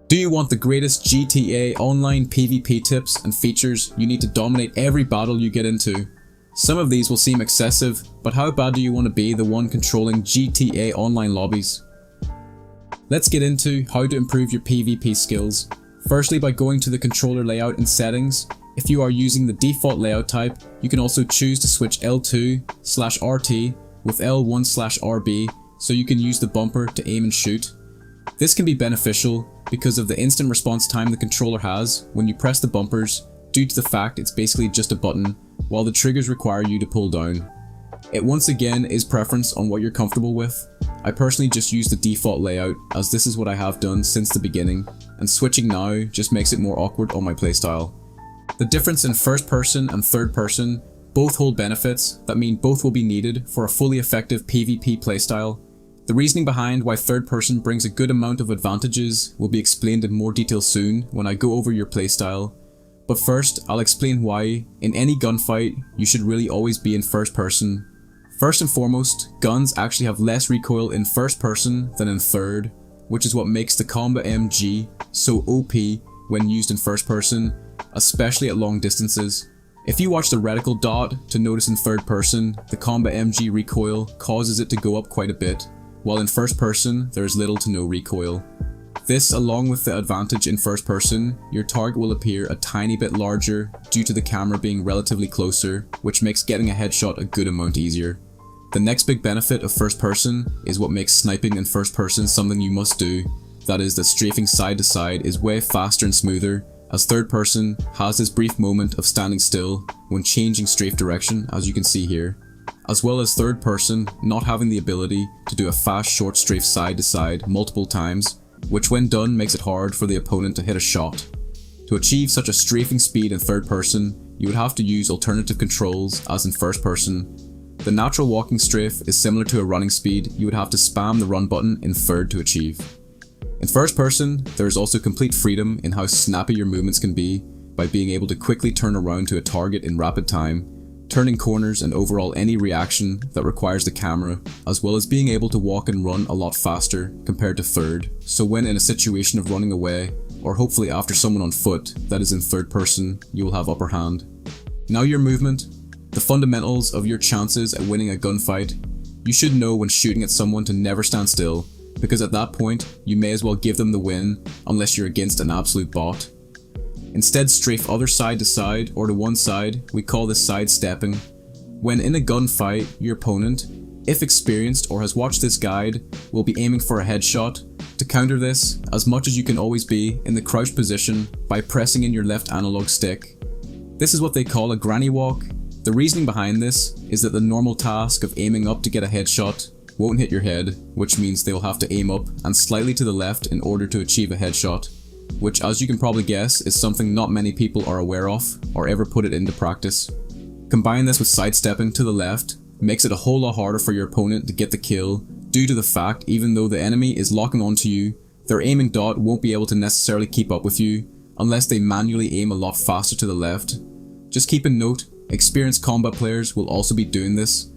Do you want the greatest GTA online PvP tips and features you need to dominate every battle you get into? Some of these will seem excessive, but how bad do you want to be the one controlling GTA online lobbies? Let's get into how to improve your PvP skills. Firstly, by going to the controller layout and settings. If you are using the default layout type, you can also choose to switch L2/RT with L1/RB so you can use the bumper to aim and shoot. This can be beneficial because of the instant response time the controller has when you press the bumpers, due to the fact it's basically just a button, while the triggers require you to pull down. It once again is preference on what you're comfortable with. I personally just use the default layout, as this is what I have done since the beginning, and switching now just makes it more awkward on my playstyle. The difference in first person and third person both hold benefits that mean both will be needed for a fully effective PvP playstyle. The reasoning behind why third person brings a good amount of advantages will be explained in more detail soon when I go over your playstyle. But first, I'll explain why, in any gunfight, you should really always be in first person. First and foremost, guns actually have less recoil in first person than in third, which is what makes the Combat MG so OP when used in first person, especially at long distances. If you watch the reticle dot to notice in third person, the Combat MG recoil causes it to go up quite a bit, while in first person there is little to no recoil. This, along with the advantage in first person, your target will appear a tiny bit larger due to the camera being relatively closer, which makes getting a headshot a good amount easier. The next big benefit of first person is what makes sniping in first person something you must do, that is that strafing side to side is way faster and smoother, as third person has this brief moment of standing still when changing strafe direction, as you can see here, as well as third person not having the ability to do a fast short strafe side to side multiple times, which when done makes it hard for the opponent to hit a shot. To achieve such a strafing speed in third person, you would have to use alternative controls as in first person. The natural walking strafe is similar to a running speed you would have to spam the run button in third to achieve. In first person, there is also complete freedom in how snappy your movements can be by being able to quickly turn around to a target in rapid time, turning corners and overall any reaction that requires the camera, as well as being able to walk and run a lot faster compared to third, so when in a situation of running away, or hopefully after someone on foot that is in third person, you will have upper hand. Now your movement, the fundamentals of your chances at winning a gunfight. You should know when shooting at someone to never stand still, because at that point, you may as well give them the win unless you're against an absolute bot. Instead, strafe other side to side or to one side. We call this sidestepping. When in a gunfight, your opponent, if experienced or has watched this guide, will be aiming for a headshot. To counter this, as much as you can always be in the crouched position by pressing in your left analog stick. This is what they call a granny walk. The reasoning behind this is that the normal task of aiming up to get a headshot won't hit your head, which means they will have to aim up and slightly to the left in order to achieve a headshot, which, as you can probably guess, is something not many people are aware of or ever put it into practice. Combine this with sidestepping to the left, makes it a whole lot harder for your opponent to get the kill, due to the fact even though the enemy is locking onto you, their aiming dot won't be able to necessarily keep up with you unless they manually aim a lot faster to the left. Just keep in note, experienced combat players will also be doing this.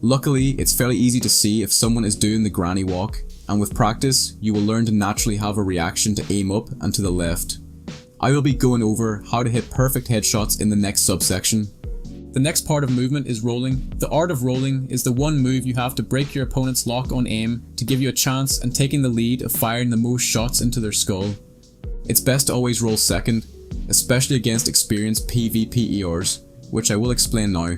Luckily, it's fairly easy to see if someone is doing the granny walk, and with practice, you will learn to naturally have a reaction to aim up and to the left. I will be going over how to hit perfect headshots in the next subsection. The next part of movement is rolling. The art of rolling is the one move you have to break your opponent's lock on aim to give you a chance and taking the lead of firing the most shots into their skull. It's best to always roll second, especially against experienced PvPers, which I will explain now.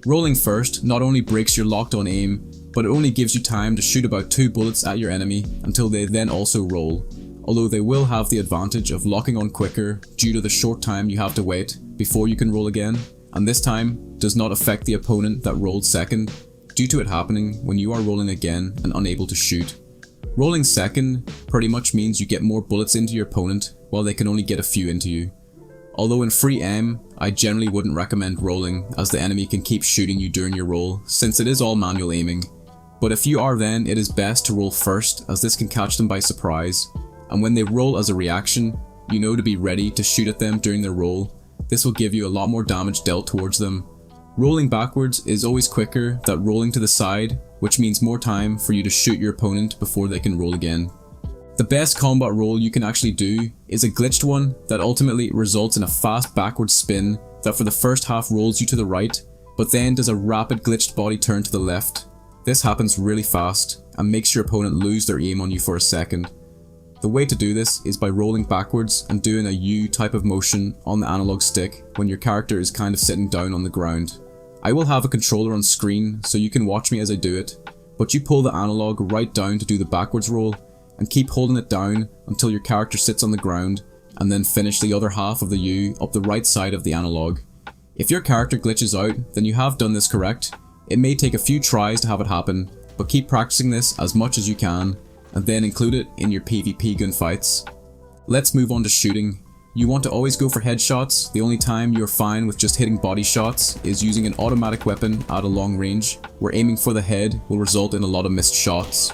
Rolling first not only breaks your locked on aim, but it only gives you time to shoot about 2 bullets at your enemy until they then also roll, although they will have the advantage of locking on quicker due to the short time you have to wait before you can roll again, and this time does not affect the opponent that rolled second, due to it happening when you are rolling again and unable to shoot. Rolling second pretty much means you get more bullets into your opponent while they can only get a few into you. Although in free aim, I generally wouldn't recommend rolling, as the enemy can keep shooting you during your roll, since it is all manual aiming. But if you are, then it is best to roll first, as this can catch them by surprise, and when they roll as a reaction, you know to be ready to shoot at them during their roll. This will give you a lot more damage dealt towards them. Rolling backwards is always quicker than rolling to the side, which means more time for you to shoot your opponent before they can roll again. The best combat roll you can actually do is a glitched one that ultimately results in a fast backward spin that for the first half rolls you to the right, but then does a rapid glitched body turn to the left. This happens really fast and makes your opponent lose their aim on you for a second. The way to do this is by rolling backwards and doing a U type of motion on the analog stick when your character is kind of sitting down on the ground. I will have a controller on screen so you can watch me as I do it, but you pull the analog right down to do the backwards roll and keep holding it down until your character sits on the ground, and then finish the other half of the U up the right side of the analog. If your character glitches out, then you have done this correct. It may take a few tries to have it happen, but keep practicing this as much as you can, and then include it in your PvP gunfights. Let's move on to shooting. You want to always go for headshots. The only time you're fine with just hitting body shots is using an automatic weapon at a long range, where aiming for the head will result in a lot of missed shots.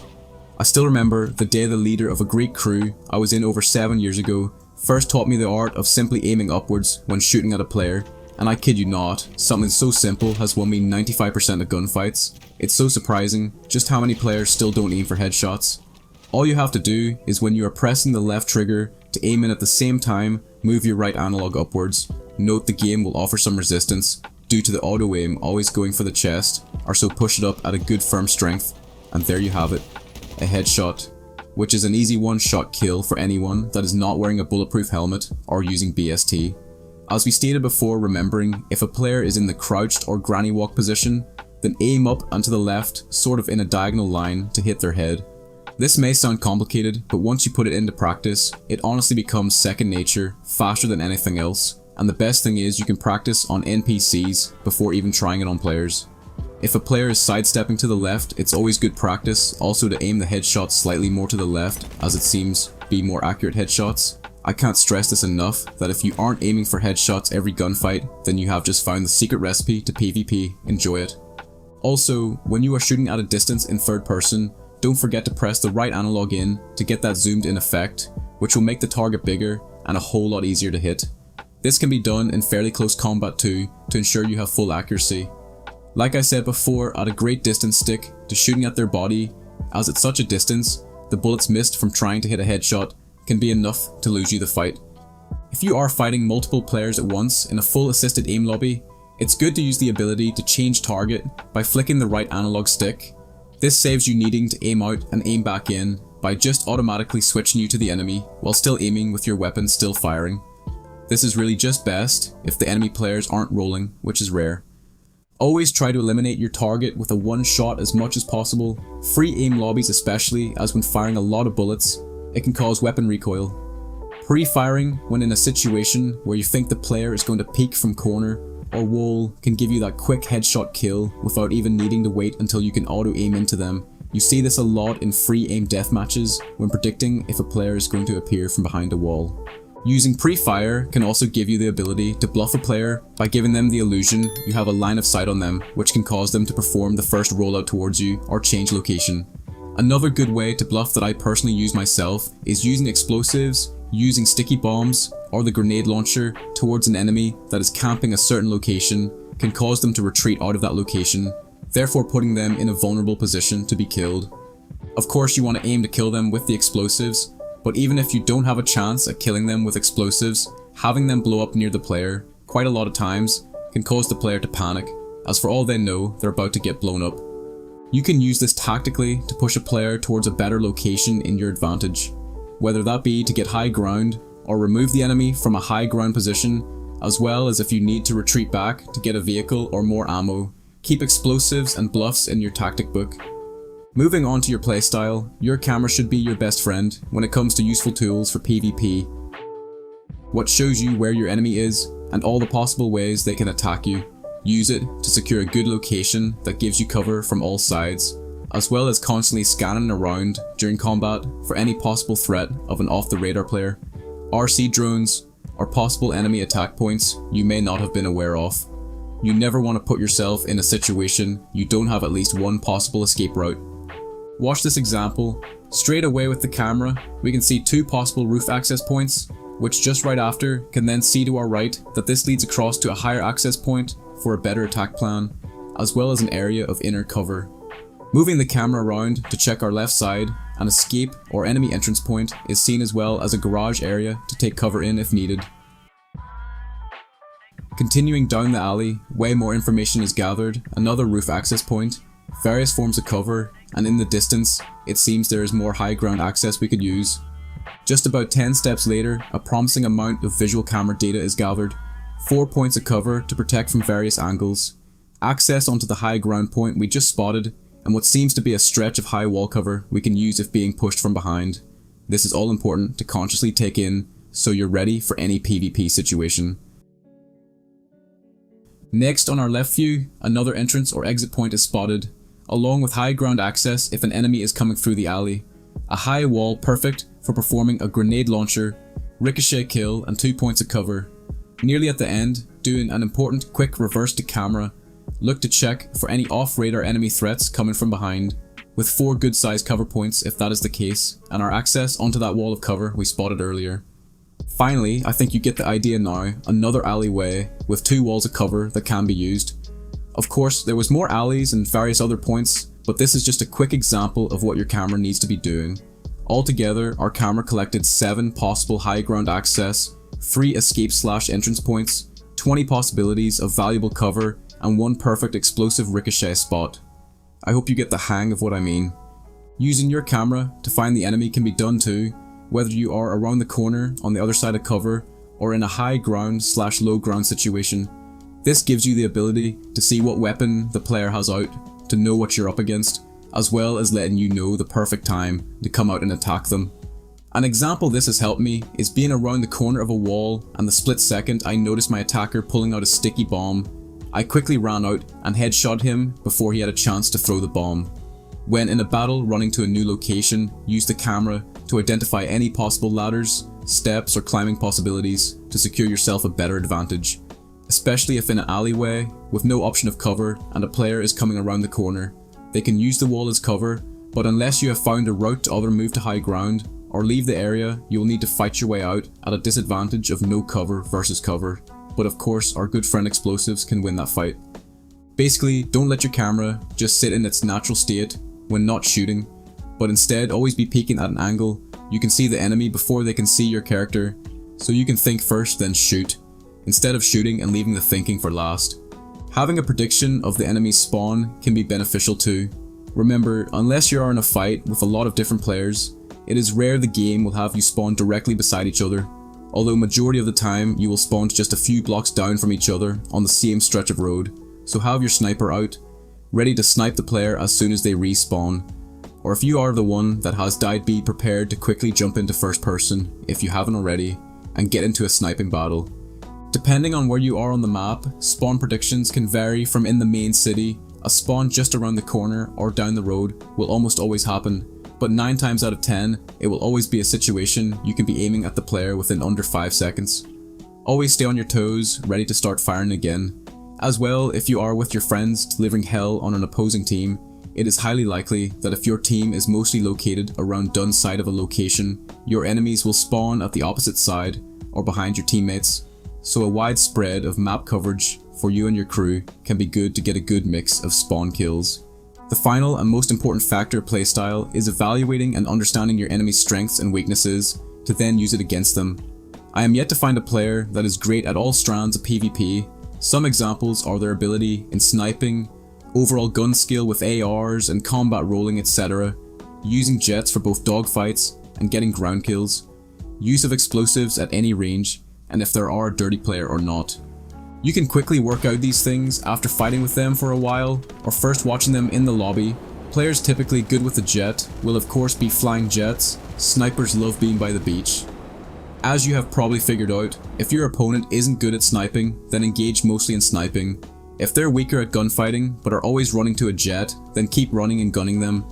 I still remember the day the leader of a Greek crew I was in over 7 years ago first taught me the art of simply aiming upwards when shooting at a player, and I kid you not, something so simple has won me 95% of gunfights. It's so surprising just how many players still don't aim for headshots. All you have to do is when you are pressing the left trigger to aim in at the same time, move your right analog upwards. Note the game will offer some resistance due to the auto aim always going for the chest, or so push it up at a good firm strength, and there you have it. A headshot, which is an easy one-shot kill for anyone that is not wearing a bulletproof helmet or using BST. As we stated before, remembering if a player is in the crouched or granny walk position, then aim up and to the left, sort of in a diagonal line to hit their head. This may sound complicated, but once you put it into practice, it honestly becomes second nature, faster than anything else, and the best thing is you can practice on NPCs before even trying it on players. If a player is sidestepping to the left, it's always good practice also to aim the headshots slightly more to the left, as it seems be more accurate headshots. I can't stress this enough that if you aren't aiming for headshots every gunfight, then you have just found the secret recipe to PvP. Enjoy it. Also, when you are shooting at a distance in third person, don't forget to press the right analog in to get that zoomed in effect, which will make the target bigger and a whole lot easier to hit. This can be done in fairly close combat too, to ensure you have full accuracy. Like I said before, at a great distance stick to shooting at their body, as at such a distance, the bullets missed from trying to hit a headshot can be enough to lose you the fight. If you are fighting multiple players at once in a full assisted aim lobby, it's good to use the ability to change target by flicking the right analog stick. This saves you needing to aim out and aim back in by just automatically switching you to the enemy while still aiming with your weapon still firing. This is really just best if the enemy players aren't rolling, which is rare. Always try to eliminate your target with a one shot as much as possible. Free aim lobbies especially, as when firing a lot of bullets, it can cause weapon recoil. Pre-firing when in a situation where you think the player is going to peek from corner or wall can give you that quick headshot kill without even needing to wait until you can auto aim into them. You see this a lot in free aim deathmatches when predicting if a player is going to appear from behind a wall. Using pre-fire can also give you the ability to bluff a player by giving them the illusion you have a line of sight on them, which can cause them to perform the first rollout towards you or change location. Another good way to bluff that I personally use myself is using explosives, using sticky bombs, or the grenade launcher towards an enemy that is camping a certain location can cause them to retreat out of that location, therefore putting them in a vulnerable position to be killed. Of course you want to aim to kill them with the explosives, but even if you don't have a chance at killing them with explosives, having them blow up near the player, quite a lot of times, can cause the player to panic, as for all they know, they're about to get blown up. You can use this tactically to push a player towards a better location in your advantage, whether that be to get high ground, or remove the enemy from a high ground position, as well as if you need to retreat back to get a vehicle or more ammo. Keep explosives and bluffs in your tactic book. Moving on to your playstyle, your camera should be your best friend when it comes to useful tools for PvP. What shows you where your enemy is and all the possible ways they can attack you. Use it to secure a good location that gives you cover from all sides, as well as constantly scanning around during combat for any possible threat of an off-the-radar player, RC drones, or possible enemy attack points you may not have been aware of. You never want to put yourself in a situation you don't have at least one possible escape route. Watch this example. Straight away with the camera, we can see two possible roof access points, which just right after can then see to our right that this leads across to a higher access point for a better attack plan, as well as an area of inner cover. Moving the camera around to check our left side An escape or enemy entrance point is seen as well as a garage area to take cover in if needed. Continuing down the alley, way more information is gathered, another roof access point, various forms of cover, and in the distance, it seems there is more high ground access we could use. Just about 10 steps later, a promising amount of visual camera data is gathered, 4 points of cover to protect from various angles, access onto the high ground point we just spotted, and what seems to be a stretch of high wall cover we can use if being pushed from behind. This is all important to consciously take in, so you're ready for any PvP situation. Next on our left view, another entrance or exit point is spotted, along with high ground access if an enemy is coming through the alley. A high wall perfect for performing a grenade launcher, ricochet kill and 2 points of cover. Nearly at the end, doing an important quick reverse to camera, look to check for any off-radar enemy threats coming from behind, with 4 good sized cover points if that is the case, and our access onto that wall of cover we spotted earlier. Finally, I think you get the idea now, another alleyway with 2 walls of cover that can be used. Of course, there was more alleys and various other points, but this is just a quick example of what your camera needs to be doing. Altogether, our camera collected 7 possible high ground access, 3 escape/entrance points, 20 possibilities of valuable cover, and 1 perfect explosive ricochet spot. I hope you get the hang of what I mean. Using your camera to find the enemy can be done too, whether you are around the corner on the other side of cover or in a high ground/low ground situation. This gives you the ability to see what weapon the player has out, to know what you're up against, as well as letting you know the perfect time to come out and attack them. An example this has helped me is being around the corner of a wall and the split second I noticed my attacker pulling out a sticky bomb. I quickly ran out and headshot him before he had a chance to throw the bomb. When in a battle running to a new location, use the camera to identify any possible ladders, steps or climbing possibilities to secure yourself a better advantage. Especially if in an alleyway with no option of cover and a player is coming around the corner. They can use the wall as cover, but unless you have found a route to either move to high ground or leave the area, you will need to fight your way out at a disadvantage of no cover versus cover. But of course, our good friend explosives can win that fight. Basically, don't let your camera just sit in its natural state when not shooting, but instead always be peeking at an angle. You can see the enemy before they can see your character, so you can think first then shoot, instead of shooting and leaving the thinking for last. Having a prediction of the enemy's spawn can be beneficial too. Remember, unless you are in a fight with a lot of different players, it is rare the game will have you spawn directly beside each other, although majority of the time you will spawn just a few blocks down from each other on the same stretch of road, so have your sniper out, ready to snipe the player as soon as they respawn. Or if you are the one that has died, be prepared to quickly jump into first person, if you haven't already, and get into a sniping battle. Depending on where you are on the map, spawn predictions can vary from in the main city, a spawn just around the corner or down the road will almost always happen, but 9 times out of 10, it will always be a situation you can be aiming at the player within under 5 seconds. Always stay on your toes, ready to start firing again. As well, if you are with your friends delivering hell on an opposing team, it is highly likely that if your team is mostly located around Dunn's side of a location, your enemies will spawn at the opposite side or behind your teammates, so a wide spread of map coverage for you and your crew can be good to get a good mix of spawn kills. The final and most important factor of playstyle is evaluating and understanding your enemy's strengths and weaknesses to then use it against them. I am yet to find a player that is great at all strands of PvP. Some examples are their ability in sniping, overall gun skill with ARs and combat rolling, etc., using jets for both dogfights and getting ground kills, use of explosives at any range, and if there are a dirty player or not. You can quickly work out these things after fighting with them for a while, or first watching them in the lobby. Players typically good with the jet will of course be flying jets, snipers love being by the beach. As you have probably figured out, if your opponent isn't good at sniping, then engage mostly in sniping. If they're weaker at gunfighting but are always running to a jet, then keep running and gunning them.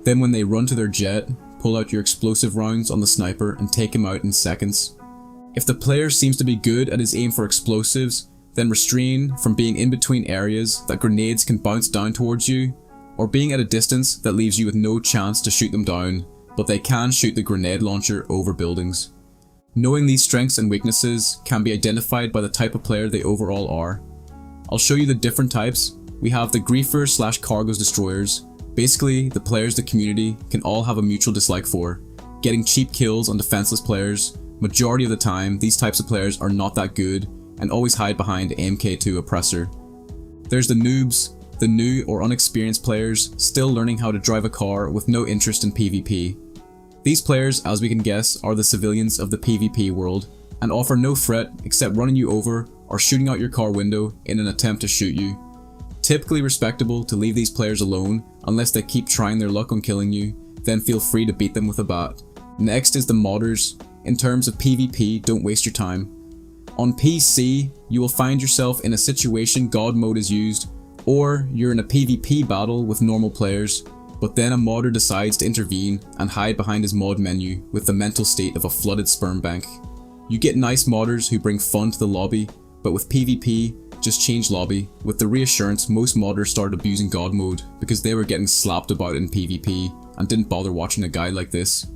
Then when they run to their jet, pull out your explosive rounds on the sniper and take him out in seconds. If the player seems to be good at his aim for explosives, then restrain from being in between areas that grenades can bounce down towards you, or being at a distance that leaves you with no chance to shoot them down, but they can shoot the grenade launcher over buildings. Knowing these strengths and weaknesses can be identified by the type of player they overall are. I'll show you the different types. We have the griefers/cargoes destroyers, Basically, the players the community can all have a mutual dislike for, getting cheap kills on defenseless players. Majority of the time, these types of players are not that good and always hide behind MK2 oppressor. There's the noobs, the new or unexperienced players still learning how to drive a car with no interest in PvP. These players, as we can guess, are the civilians of the PvP world and offer no threat except running you over or shooting out your car window in an attempt to shoot you. Typically respectable to leave these players alone unless they keep trying their luck on killing you, then feel free to beat them with a bat. Next is the modders. In terms of PvP, don't waste your time. On PC, you will find yourself in a situation God mode is used, or you're in a PvP battle with normal players, but then a modder decides to intervene and hide behind his mod menu with the mental state of a flooded sperm bank. You get nice modders who bring fun to the lobby, but with PvP, just change lobby, with the reassurance most modders started abusing God mode because they were getting slapped about in PvP and didn't bother watching a guide like this.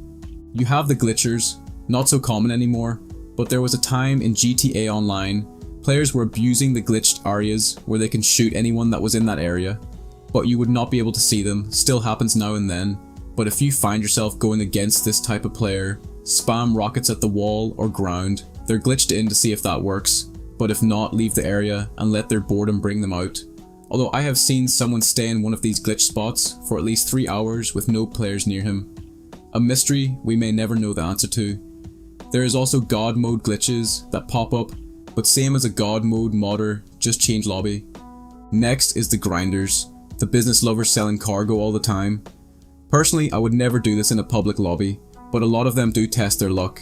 You have the glitchers, not so common anymore, but there was a time in GTA Online, players were abusing the glitched areas where they can shoot anyone that was in that area, but you would not be able to see them. Still happens now and then, but if you find yourself going against this type of player, spam rockets at the wall or ground. They're glitched in to see if that works, but if not, leave the area and let their boredom bring them out. Although I have seen someone stay in one of these glitch spots for at least 3 hours with no players near him. A mystery we may never know the answer to. There is also God mode glitches that pop up, but same as a God mode modder, just change lobby. Next is the grinders, the business lovers selling cargo all the time. Personally, I would never do this in a public lobby, but a lot of them do test their luck.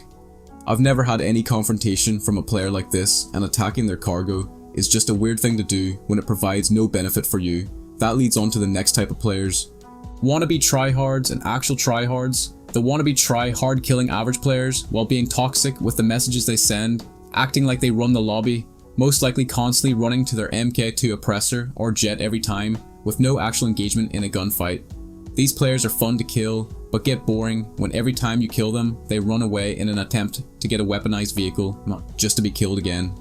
I've never had any confrontation from a player like this, and attacking their cargo is just a weird thing to do when it provides no benefit for you. That leads on to the next type of players. Wannabe tryhards and actual tryhards. The wannabe try-hard killing average players while being toxic with the messages they send, acting like they run the lobby, most likely constantly running to their MK2 oppressor or jet every time, with no actual engagement in a gunfight. These players are fun to kill, but get boring when every time you kill them, they run away in an attempt to get a weaponized vehicle, not just to be killed again.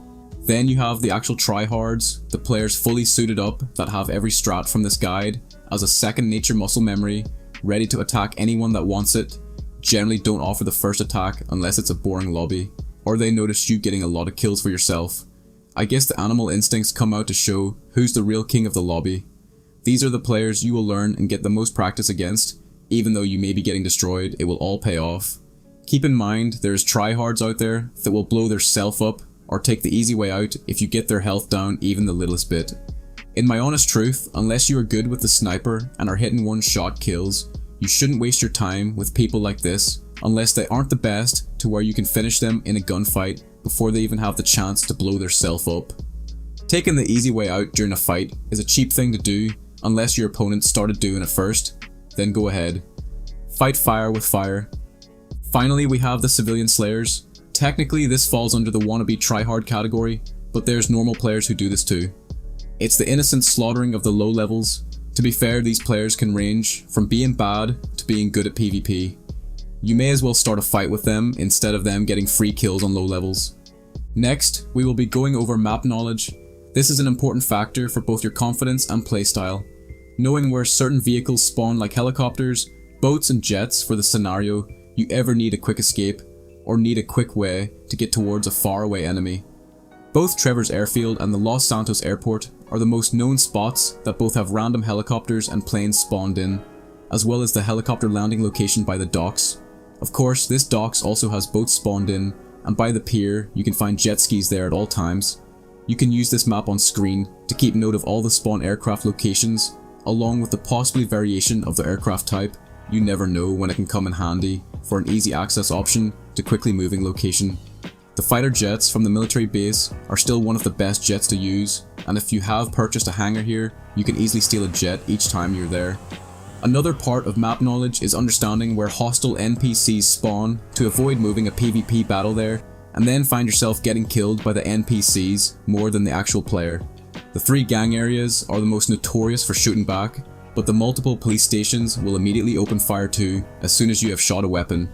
Then you have the actual tryhards, the players fully suited up that have every strat from this guide as a second nature muscle memory, ready to attack anyone that wants it, generally don't offer the first attack unless it's a boring lobby, or they notice you getting a lot of kills for yourself. I guess the animal instincts come out to show who's the real king of the lobby. These are the players you will learn and get the most practice against. Even though you may be getting destroyed, it will all pay off. Keep in mind, there's tryhards out there that will blow their self up or take the easy way out if you get their health down even the littlest bit. In my honest truth, unless you are good with the sniper and are hitting one-shot kills, you shouldn't waste your time with people like this unless they aren't the best to where you can finish them in a gunfight before they even have the chance to blow their self up. Taking the easy way out during a fight is a cheap thing to do unless your opponent started doing it first, then go ahead. Fight fire with fire. Finally, we have the civilian slayers. Technically this falls under the wannabe tryhard category, but there's normal players who do this too. It's the innocent slaughtering of the low levels. To be fair, these players can range from being bad to being good at PvP. You may as well start a fight with them instead of them getting free kills on low levels. Next, we will be going over map knowledge. This is an important factor for both your confidence and playstyle. Knowing where certain vehicles spawn like helicopters, boats and jets for the scenario you ever need a quick escape or need a quick way to get towards a faraway enemy. Both Trevor's Airfield and the Los Santos Airport are the most known spots that both have random helicopters and planes spawned in, as well as the helicopter landing location by the docks. Of course, this docks also has boats spawned in, and by the pier you can find jet skis there at all times. You can use this map on screen to keep note of all the spawn aircraft locations, along with the possible variation of the aircraft type. You never know when it can come in handy for an easy access option to quickly moving location. The fighter jets from the military base are still one of the best jets to use, and if you have purchased a hangar here, you can easily steal a jet each time you're there. Another part of map knowledge is understanding where hostile NPCs spawn to avoid moving a PvP battle there, and then find yourself getting killed by the NPCs more than the actual player. The 3 gang areas are the most notorious for shooting back, but the multiple police stations will immediately open fire too as soon as you have shot a weapon.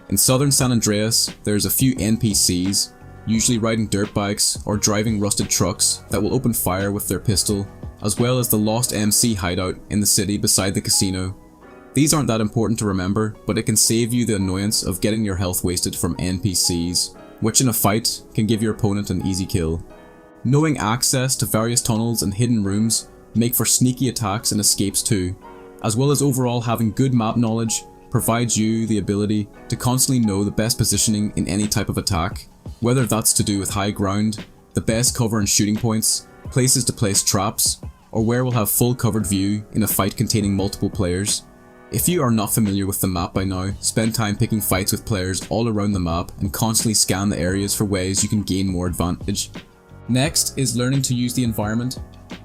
In southern San Andreas, there's a few NPCs, usually riding dirt bikes or driving rusted trucks, that will open fire with their pistol as well as the Lost MC hideout in the city beside the casino. These aren't that important to remember, but it can save you the annoyance of getting your health wasted from NPCs, which in a fight can give your opponent an easy kill. Knowing access to various tunnels and hidden rooms make for sneaky attacks and escapes too, as well as overall having good map knowledge provides you the ability to constantly know the best positioning in any type of attack, whether that's to do with high ground, the best cover and shooting points, places to place traps, or where we'll have full covered view in a fight containing multiple players. If you are not familiar with the map by now, spend time picking fights with players all around the map and constantly scan the areas for ways you can gain more advantage. Next is learning to use the environment.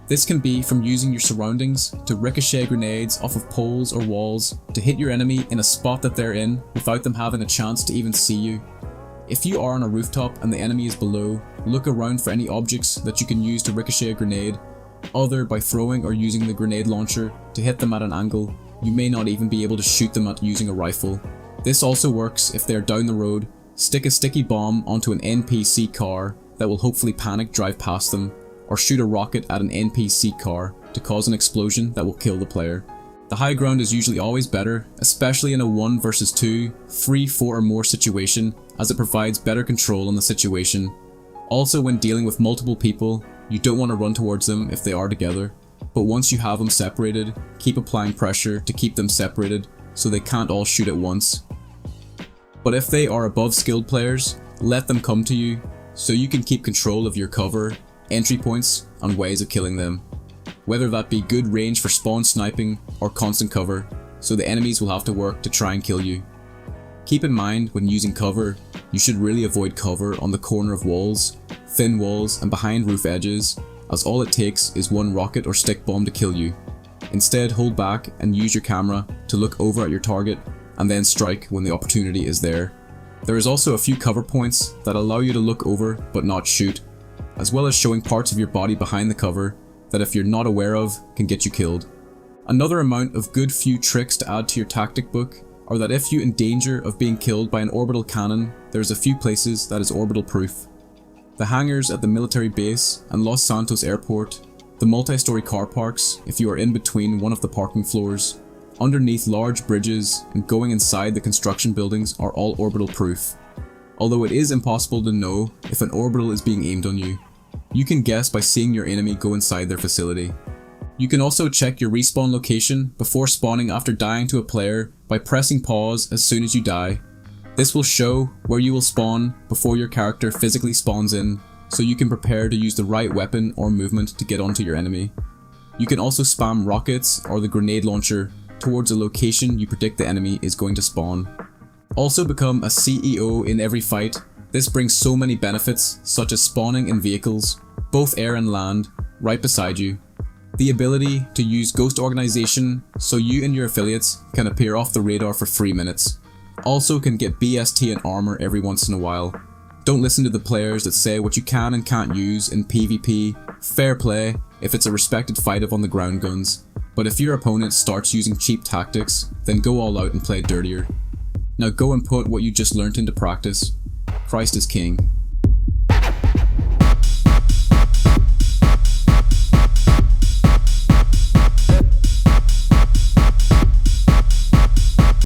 This can be from using your surroundings to ricochet grenades off of poles or walls to hit your enemy in a spot that they're in without them having a chance to even see you. If you are on a rooftop and the enemy is below, look around for any objects that you can use to ricochet a grenade, either by throwing or using the grenade launcher to hit them at an angle. You may not even be able to shoot them at using a rifle. This also works if they're down the road. Stick a sticky bomb onto an NPC car that will hopefully panic drive past them, or shoot a rocket at an NPC car to cause an explosion that will kill the player. The high ground is usually always better, especially in a 1 versus 2, 3, 4 or more situation, as it provides better control on the situation. Also, when dealing with multiple people, you don't want to run towards them if they are together, but once you have them separated, keep applying pressure to keep them separated so they can't all shoot at once. But if they are above skilled players, let them come to you so you can keep control of your cover, entry points and ways of killing them. Whether that be good range for spawn sniping or constant cover, so the enemies will have to work to try and kill you. Keep in mind when using cover, you should really avoid cover on the corner of walls, thin walls and behind roof edges, as all it takes is one rocket or stick bomb to kill you. Instead, hold back and use your camera to look over at your target and then strike when the opportunity is there. There is also a few cover points that allow you to look over but not shoot, as well as showing parts of your body behind the cover that if you're not aware of can get you killed. Another amount of good few tricks to add to your tactic book are that if you're in danger of being killed by an orbital cannon, there's a few places that is orbital proof. The hangars at the military base and Los Santos airport, the multi-story car parks if you are in between one of the parking floors, underneath large bridges and going inside the construction buildings are all orbital proof. Although it is impossible to know if an orbital is being aimed on you, you can guess by seeing your enemy go inside their facility. You can also check your respawn location before spawning after dying to a player by pressing pause as soon as you die. This will show where you will spawn before your character physically spawns in, so you can prepare to use the right weapon or movement to get onto your enemy. You can also spam rockets or the grenade launcher towards a location you predict the enemy is going to spawn. Also become a CEO in every fight. This brings so many benefits, such as spawning in vehicles, both air and land, right beside you. The ability to use ghost organization so you and your affiliates can appear off the radar for 3 minutes. Also can get BST and armor every once in a while. Don't listen to the players that say what you can and can't use in PvP. Fair play if it's a respected fight of on the ground guns. But if your opponent starts using cheap tactics, then go all out and play dirtier. Now go and put what you just learnt into practice. Christ is King.